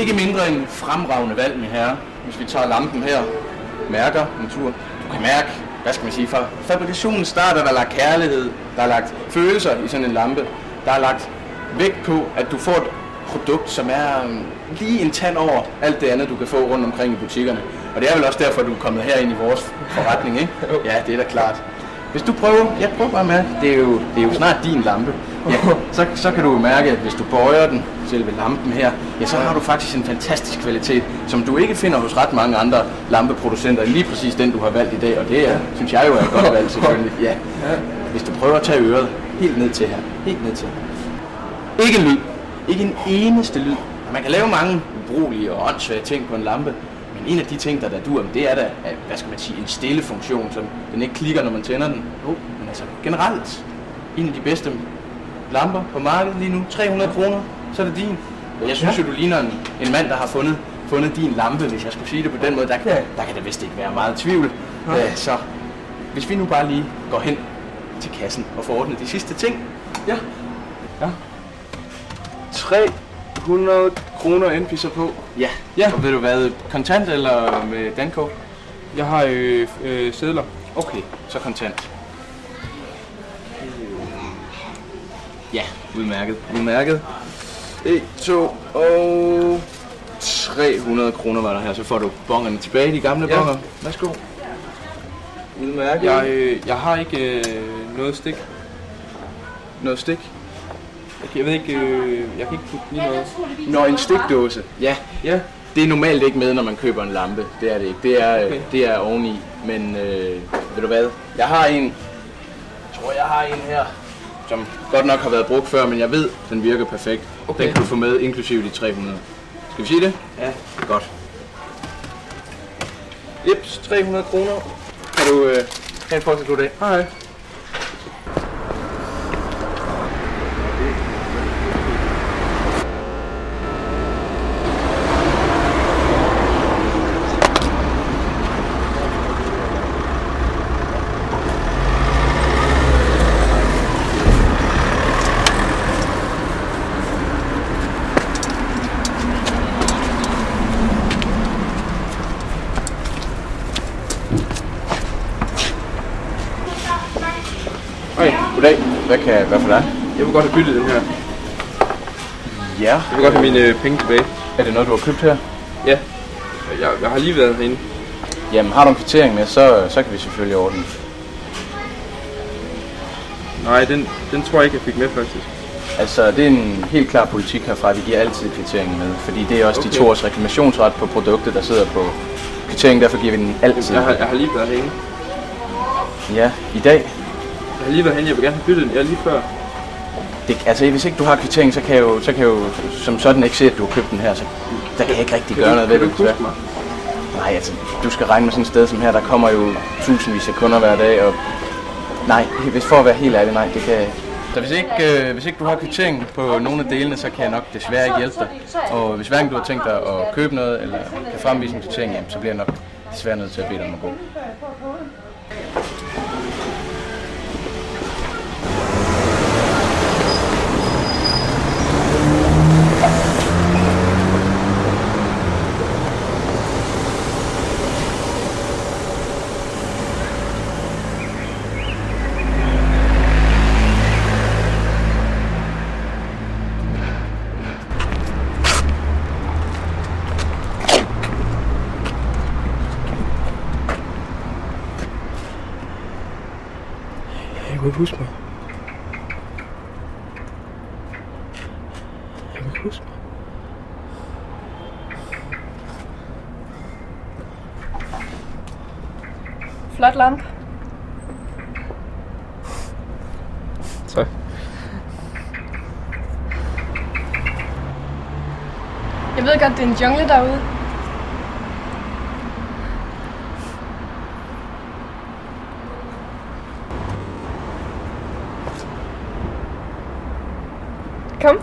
ikke mindre end fremragende valg, min herre. Hvis vi tager lampen her, mærker natur. Du kan mærke, hvad skal man sige, fra fabrikationen starter, der er lagt kærlighed, der er lagt følelser i sådan en lampe. Der er lagt vægt på, at du får et produkt, som er lige en tand over alt det andet, du kan få rundt omkring i butikkerne. Og det er vel også derfor, du er kommet herind i vores forretning, ikke? Ja, det er da klart. Hvis du prøver, prøv bare at mærke, det er jo snart din lampe. Ja, så kan du mærke, at hvis du bøjer den, selve lampen her, ja, så har du faktisk en fantastisk kvalitet, som du ikke finder hos ret mange andre lampeproducenter, end lige præcis den, du har valgt i dag. Og det er, synes jeg jo er et godt valg, selvfølgelig. Ja. Hvis du prøver at tage øret helt ned til her, helt ned til. Ikke en lyd. Ikke en eneste lyd. Man kan lave mange ubrugelige og åndssvage ting på en lampe, men en af de ting, der dur, det er da, hvad skal man sige, en stille funktion, som den ikke klikker, når man tænder den. Men altså generelt, en af de bedste lamper på markedet lige nu, 300 kroner, så er det din. Jeg synes jo, du ligner en mand, der har fundet din lampe, hvis jeg skulle sige det på den måde. Der kan det vist ikke være meget tvivl. Så hvis vi nu bare lige går hen til kassen og får ordnet de sidste ting. Ja. 300 kroner indpisser på. Ja. Og ved du hvad, kontant eller med dankort? Jeg har sedler. Okay, så kontant. Ja, udmærket. 1, 2 og 300 kroner var der her, så får du bongerne tilbage, de gamle bonger. Værsgo. Udmærket. Jeg har ikke noget stik. Noget stik? Jeg ved ikke, jeg kan ikke putte lige noget. Nå, en stikdåse. Ja. Det er normalt ikke med, når man køber en lampe. Det er det ikke. Det er oveni. Men ved du hvad? Jeg har en her, som godt nok har været brugt før, men jeg ved, den virker perfekt. Okay. Den kan du få med, inklusive de 300. Skal vi sige det? Ja. Godt. Jeps, 300 kroner. Kan du have en fortsat god dag? Hej. Goddag. Hvad kan jeg gøre for dig? Jeg vil godt have byttet den her. Ja. Jeg vil godt have mine penge tilbage. Er det noget, du har købt her? Ja. Jeg har lige været herinde. Jamen, har du en kvittering med, så kan vi selvfølgelig ordne. Nej, den tror jeg ikke, jeg fik med faktisk. Altså, det er en helt klar politik herfra. Vi giver altid kvitteringen med, fordi det er også de 2 års reklamationsret på produktet, der sidder på kvitteringen. Derfor giver vi den altid. Jeg har lige været herinde. Ja, i dag. Jeg har lige været herinde. Jeg vil gerne have byttet den. Jeg er lige før. Altså, hvis ikke du har kvittering, så kan jeg jo som sådan ikke se, at du har købt den her. Så der kan jeg ikke rigtig gøre noget ved det. Kan du huske mig? Nej, altså, du skal regne med sådan et sted som her. Der kommer jo tusindvis af kunder hver dag, og nej, for at være helt ærlig, nej, det kan. Så hvis ikke du har kvittering på nogle af delene, så kan jeg nok desværre ikke hjælpe dig. Og hvis hverken du har tænkt dig at købe noget, eller kan fremvise en kvittering, jamen, så bliver jeg nok desværre nødt til at bede dig om at gå. Jeg kan ikke huske mig. Jeg kan ikke huske mig. Flot lampe. Tak. Jeg ved godt, det er en jungle derude. Kom.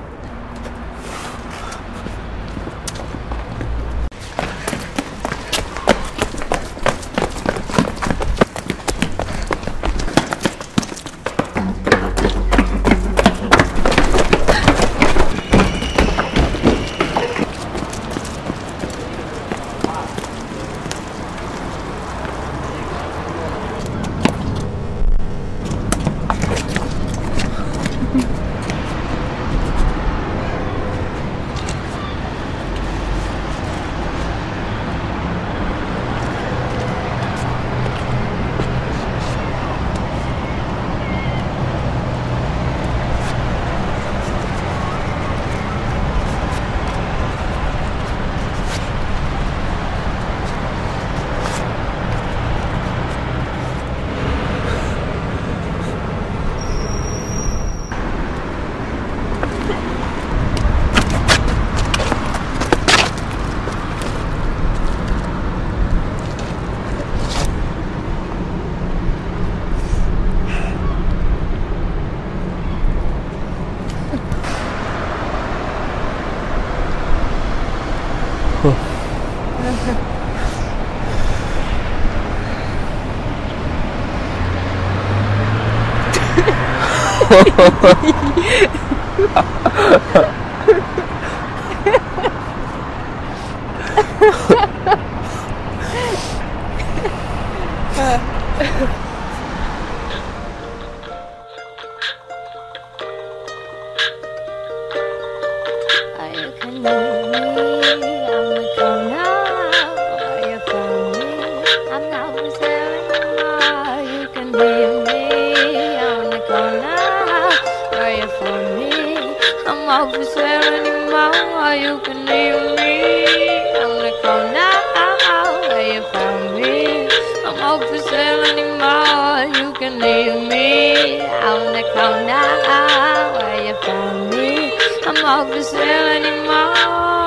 I'm not for sale anymore.